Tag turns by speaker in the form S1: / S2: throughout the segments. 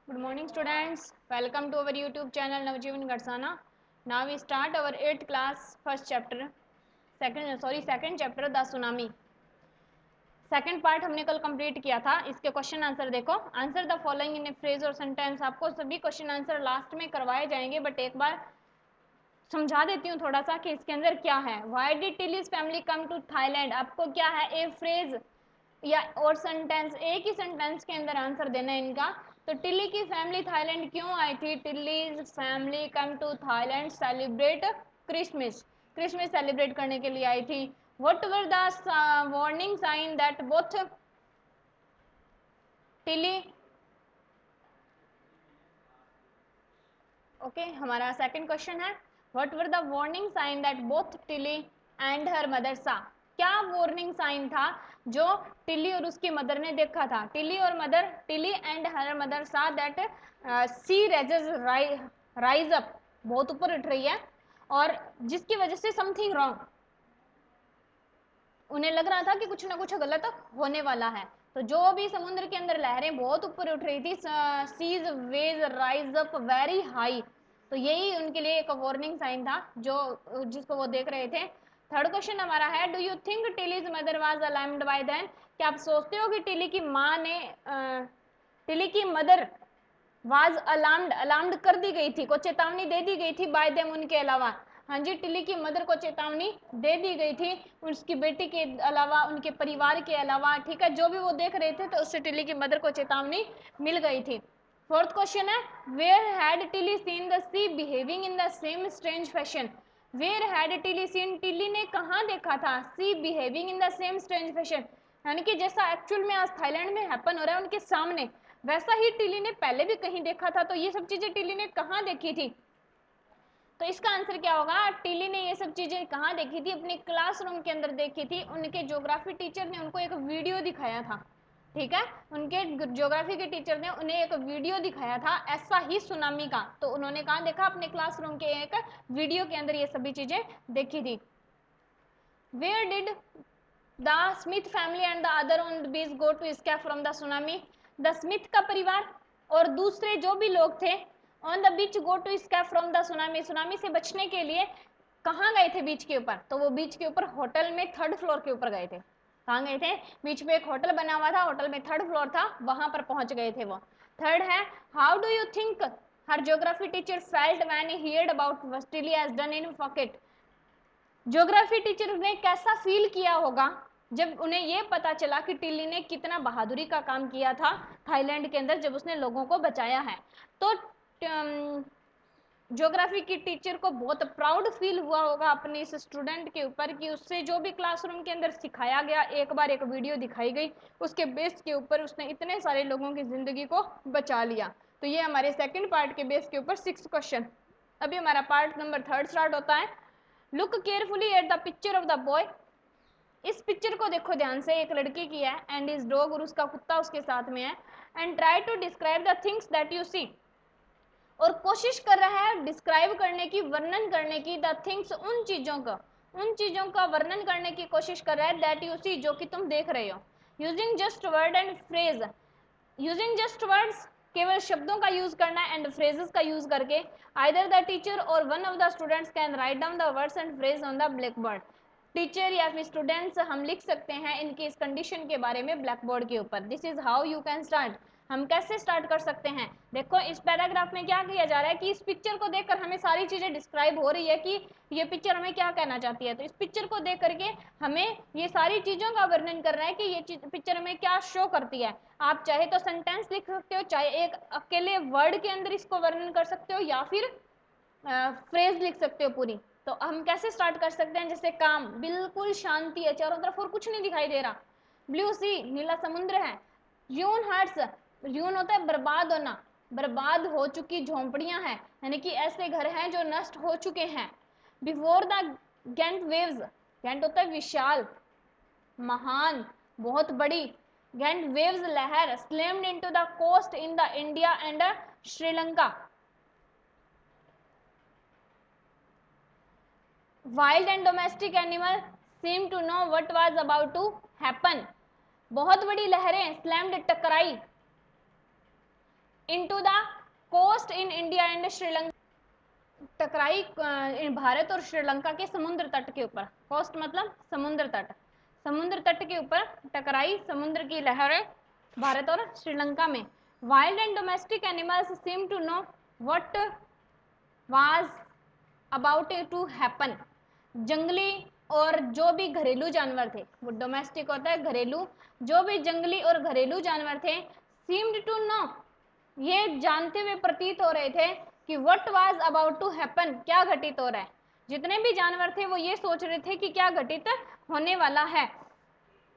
S1: Good morning students, welcome to our YouTube channel Navjeevan Garsana. Now we start our 8th class first chapter, second chapter the tsunami. Second part हमने कल complete किया था. इसके question answer देखो. Answer the following in A phrase और sentence. आपको सभी question answer last में करवाए जाएंगे, बट एक बार समझा देती हूँ थोड़ा सा कि इसके अंदर क्या है. Why did Tilly's family come to Thailand. आपको क्या है, ए फ्रेज या और सेंटेंस, एक ही सेंटेंस के अंदर आंसर देना है इनका. तो टिल्ली की फैमिली थाईलैंड क्यों आई थी. Tilly's family come to Thailand celebrate Christmas. Christmas celebrate करने के लिए आई थी. What were the warning sign that both Tilly. Okay, हमारा सेकंड क्वेश्चन है what were the warning sign that both Tilly and her mother saw. क्या warning sign था जो टिल्ली और उसकी मदर ने देखा था. Tilly and her mother saw that sea rages rise up, बहुत ऊपर उठ रही है और जिसकी वजह से समथिंग रॉन्ग, उन्हें लग रहा था कि कुछ ना कुछ गलत होने वाला है. तो जो भी समुद्र के अंदर लहरें बहुत ऊपर उठ रही थी, seas waves rise up very high, तो यही उनके लिए एक वार्निंग साइन था जो जिसको वो देख रहे थे. थर्ड क्वेश्चन हमारा है do you think Tilly's mother was alarmed by then. क्या आप सोचते हो कि टिली की माँ ने टिली की मदर वाज अलार्म्ड कर दी गई थी, को चेतावनी दे दी गई थी बाय देम, उनके अलावा. हाँ जी, टिली की मदर को चेतावनी दे दी गई थी उसकी बेटी के अलावा, उनके परिवार के अलावा. ठीक है, जो भी वो देख रहे थे तो उससे टिली की मदर को चेतावनी मिल गई थी. फोर्थ क्वेश्चन है where had Tilly seen the sea behaving in the same strange fashion. Where had Tilly seen, Tilly ने कहाँ देखा था sea behaving in the same strange fashion, यानी कि जैसा एक्चुअल में आज थाईलैंड में हैपन हो रहा है उनके सामने, वैसा ही टिली ने पहले भी कहीं देखा था. तो ये सब चीजें टिली ने कहाँ देखी थी. तो इसका आंसर क्या होगा, टिली ने ये सब चीजें कहाँ देखी थी, अपने क्लासरूम के अंदर देखी थी. उनके ज्योग्राफी टीचर ने उनको एक वीडियो दिखाया था. ठीक है, उनके ज्योग्राफी के टीचर ने उन्हें एक वीडियो दिखाया था ऐसा ही सुनामी का. तो उन्होंने कहाँ देखा, अपने क्लासरूम के एक वीडियो के अंदर ये सभी चीजें देखी थी. Where did the Smith family and the other on the beach go to escape from the tsunami. The Smith का परिवार और दूसरे जो भी लोग थे on the beach go to escape from the tsunami, tsunami से बचने के लिए कहाँ गए थे बीच के ऊपर. तो वो बीच के ऊपर होटल में थर्ड फ्लोर के ऊपर गए थे. कहाँ गए थे, बीच में एक होटल बना हुआ था, होटल में थर्ड फ्लोर था, वहां पर पहुंच गए थे वो. थर्ड है how do you think her geography teacher felt when he heard about what Tilly has done in फॉकेट. Geography teacher ने कैसा फील किया होगा जब उन्हें ये पता चला कि टिल्ली ने कितना बहादुरी का काम किया था थाईलैंड के अंदर जब उसने लोगों को बचाया है. तो ज्योग्राफी की टीचर को बहुत प्राउड फील हुआ होगा अपने इस स्टूडेंट के ऊपर कि उससे जो भी क्लासरूम के अंदर सिखाया गया, एक बार एक वीडियो दिखाई गई, उसके बेस के ऊपर उसने इतने सारे लोगों की जिंदगी को बचा लिया. तो ये हमारे सेकंड पार्ट के बेस के ऊपर 6 क्वेश्चन. अभी हमारा पार्ट नंबर 3 स्टार्ट होता है. Look carefully at the picture of the boy. इस पिक्चर को देखो ध्यान से, एक लड़की की है एंड इज डॉग, और उसका कुत्ता उसके साथ में है. And try to describe the things that you see. और कोशिश कर रहा है डिस्क्राइब करने की, वर्णन करने की, द थिंग्स उन चीजों का वर्णन करने की कोशिश कर रहा है दैट यू सी, जो कि तुम देख रहे हो. Using just word and phrase. Using just words, केवल शब्दों का यूज करना एंड फ्रेजेस का यूज करके. आइदर द टीचर और one of the students can write down the words and phrase on the black board. Teacher या फिर students हम लिख सकते हैं इनकी इस कंडीशन के बारे में ब्लैक बोर्ड के ऊपर. This is how you can start. हम कैसे स्टार्ट कर सकते हैं. देखो इस पैराग्राफ में क्या किया जा रहा है कि इस पिक्चर को देखकर हमें सारी चीजें डिस्क्राइब हो रही है कि ये पिक्चर हमें क्या कहना चाहती है. तो इस पिक्चर को देख करके हमें ये सारी चीजों का वर्णन कर रहा है कि ये पिक्चर हमें क्या शो करती है. आप चाहे तो सेंटेंस लिख सकते हो, चाहे एक अकेले वर्ड के अंदर इसको वर्णन कर सकते हो, या फिर फ्रेज लिख सकते हो पूरी. तो हम कैसे स्टार्ट कर सकते हैं, जैसे काम, बिल्कुल शांति है चारों तरफ और कुछ नहीं दिखाई दे रहा. ब्लू सी, नीला समुद्र है. र्यून हर्ट्स, र्यून होता है बर्बाद होना, बर्बाद हो चुकी झोंपड़ियां हैं, यानी कि ऐसे घर हैं जो नष्ट हो चुके हैं. Before the giant waves, giant होता है विशाल, महान, बहुत बड़ी. गेंट वेव्स लहर, slammed into the coast in the India and Sri Lanka. Wild and domestic animal seem to know what was about to happen. बहुत बड़ी लहरें, स्लैम्ड, टकराई. Into the coast in India and Sri Lanka, टकराई भारत और श्रीलंका के समुद्र तट के ऊपर। कोस्ट मतलब समुद्र तट, समुद्र तट के ऊपर टकराई समुद्र की लहरें भारत और श्रीलंका में। Wild and domestic animals seem to know what was about to happen. जंगली और जो भी घरेलू जानवर थे, वो डोमेस्टिक होता है घरेलू, जो भी जंगली और घरेलू जानवर थे, सीम्ड टू नो, ये जानते हुए प्रतीत हो रहे थे कि what was about to happen, क्या घटित हो रहा है। जितने भी जानवर थे वो ये सोच रहे थे कि क्या घटित होने वाला है।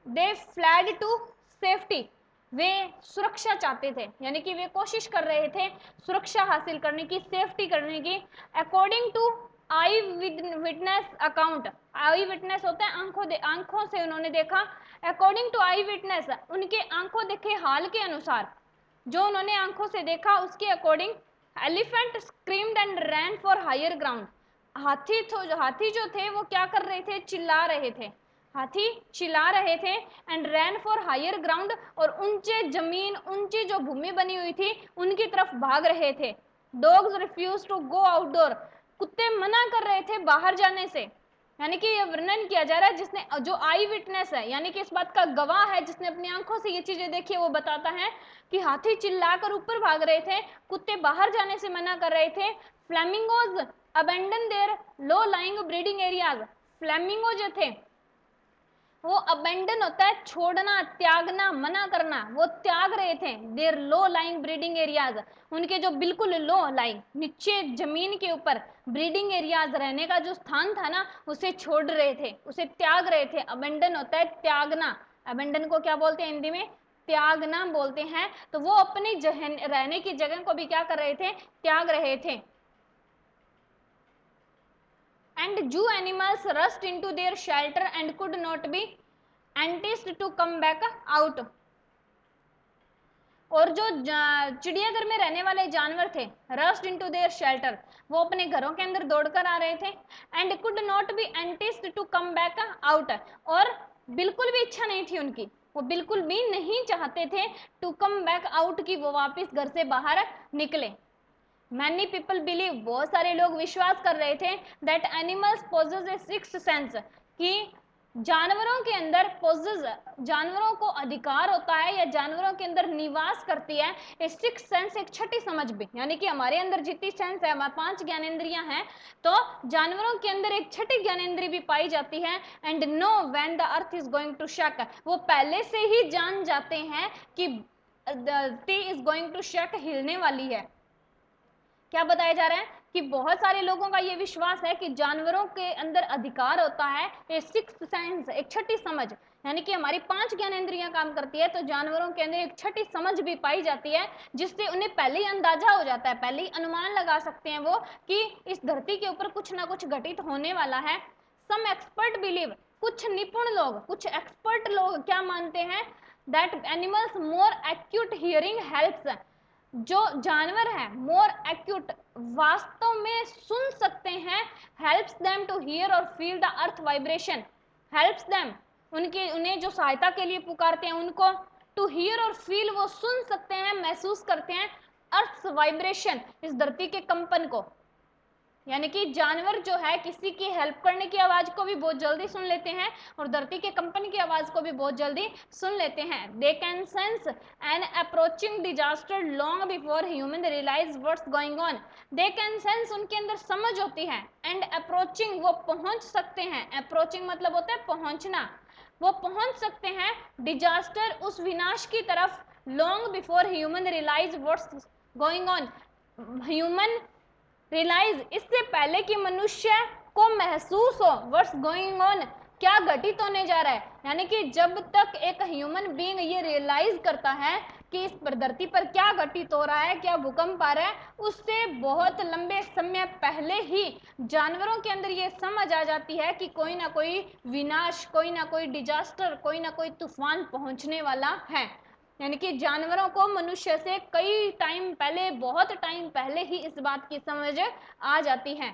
S1: दे फ्लैड टू सेफ्टी, वे सुरक्षा चाहते थे, यानी कि वे कोशिश कर रहे थे सुरक्षा हासिल करने की, सेफ्टी करने की। According to eye witness account, eye witness होता है आंखों से उन्होंने देखा। अकॉर्डिंग टू आई विटनेस, उनके आंखों देखे हाल के अनुसार, जो उन्होंने आंखों से देखा उसके according, elephant screamed and ran for higher ground. हाथी जो थे वो क्या कर रहे थे, चिल्ला रहे थे, हाथी चिल्ला रहे थे। And ran for higher ground, और ऊंचे जमीन, ऊंची जो भूमि बनी हुई थी उनकी तरफ भाग रहे थे। Dogs refuse to go outdoor, कुत्ते मना कर रहे थे बाहर जाने से। यानी कि ये वर्णन किया जा रहा है, जिसने, जो आई विटनेस है, यानी कि इस बात का गवाह है, जिसने अपनी आंखों से ये चीजें देखी है, वो बताता है कि हाथी चिल्लाकर ऊपर भाग रहे थे, कुत्ते बाहर जाने से मना कर रहे थे। Flamingos abandon their low lying breeding areas, flamingo जो थे वो अबेंडन होता है छोड़ना, त्यागना, मना करना, वो त्याग रहे थे their low lying breeding areas, उनके जो बिल्कुल लो लाइंग, नीचे जमीन के ऊपर ब्रीडिंग एरियाज, रहने का जो स्थान था ना, उसे छोड़ रहे थे, उसे त्याग रहे थे। अबेंडन होता है त्यागना, अबेंडन को क्या बोलते हैं हिंदी में, त्यागना बोलते हैं। तो वो अपनी रहने की जगह को भी क्या कर रहे थे, त्याग रहे थे। and zoo animals rushed into their shelter and could not be enticed to come back out। और जो चिड़ियाघर में रहने वाले जानवर थे, रस्ट इनटू देयर शेल्टर, वो अपने घरों के अंदर दौड़कर आ रहे थे। And could not be enticed to come back out, और बिल्कुल भी इच्छा नहीं थी उनकी, वो बिल्कुल भी नहीं चाहते थे टू कम बैक आउट, की वो वापस घर से बाहर निकले। मैनी पीपल बिलीव, बहुत सारे लोग विश्वास कर रहे थे, that animals poses A sixth sense, कि जानवरों के अंदर पोजेस, जानवरों को अधिकार होता है या जानवरों के अंदर निवास करती है ए सिक्स्थ सेंस, एक छठी समझ भी, यानी कि हमारे अंदर जितनी सेंस है, हमारे 5 ज्ञानेंद्रियां हैं, तो जानवरों के अंदर एक छठी ज्ञानेंद्रिय भी पाई जाती है। And know when the earth is going to shake, वो पहले से ही जान जाते हैं कि it is going to shake, हिलने वाली है। क्या बताया जा रहा है कि बहुत सारे लोगों का ये विश्वास है कि जानवरों के अंदर अधिकार होता है ये सिक्स्थ सेंस, एक छठी समझ, यानी कि हमारी 5 ज्ञानेंद्रियां काम करती है, तो जानवरों के अंदर एक छठी समझ भी पाई जाती है, जिससे उन्हें पहले ही अंदाजा हो जाता है, पहले ही अनुमान लगा सकते हैं वो कि इस धरती के ऊपर कुछ ना कुछ घटित होने वाला है। सम एक्सपर्ट बिलीव, कुछ निपुण लोग, कुछ एक्सपर्ट लोग क्या मानते हैं, that animals more acute hearing helps, जो जानवर है मोर एक्यूट, वास्तव में सुन सकते हैं, हेल्प्स देम टू हियर और feel the earth vibration, helps them, उन्हें जो सहायता के लिए पुकारते हैं उनको, टू हियर और फील, वो सुन सकते हैं, महसूस करते हैं अर्थ वाइब्रेशन, इस धरती के कंपन को। यानी कि जानवर जो है किसी की हेल्प करने की आवाज को भी बहुत जल्दी सुन लेते हैं और धरती के कंपन की आवाज को भी बहुत जल्दी सुन लेते हैं। They can sense an approaching disaster long before human realize what's going on, they can sense, उनके अंदर समझ होती है, एंड अप्रोचिंग, वो पहुंच सकते हैं, अप्रोचिंग मतलब होता है पहुंचना, वो पहुंच सकते हैं डिजास्टर, उस विनाश की तरफ, long before human realize what's going on, human realize, इससे पहले कि मनुष्य को महसूस हो व्हाट्स गोइंग ऑन, क्या घटित होने जा रहा है। यानी कि जब तक एक ह्यूमन बीइंग ये रियलाइज करता है कि इस धरती पर क्या घटित हो रहा है, क्या भूकंप आ रहा है, उससे बहुत लंबे समय पहले ही जानवरों के अंदर ये समझ आ जाती है कि कोई ना कोई विनाश, कोई ना कोई डिजास्टर, कोई ना कोई तूफान पहुंचने वाला है। यानी कि जानवरों को मनुष्य से कई टाइम पहले, बहुत टाइम पहले ही इस बात की समझ आ जाती है।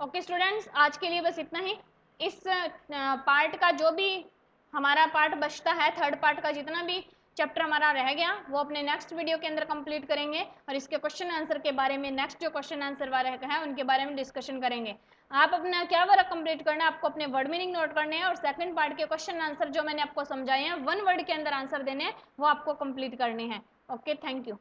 S1: ओके स्टूडेंट्स, आज के लिए बस इतना ही। इस पार्ट का जो भी हमारा पार्ट बचता है, थर्ड पार्ट का जितना भी चैप्टर हमारा रह गया वो अपने नेक्स्ट वीडियो के अंदर कंप्लीट करेंगे और इसके क्वेश्चन आंसर के बारे में नेक्स्ट जो क्वेश्चन आंसर वाले है उनके बारे में डिस्कशन करेंगे। आप अपना क्या वर्क कंप्लीट करना है, आपको अपने वर्ड मीनिंग नोट करने हैं और सेकंड पार्ट के क्वेश्चन आंसर जो मैंने आपको समझाए हैं 1 वर्ड के अंदर आंसर देने हैं वो आपको कंप्लीट करने हैं। Okay, thank you.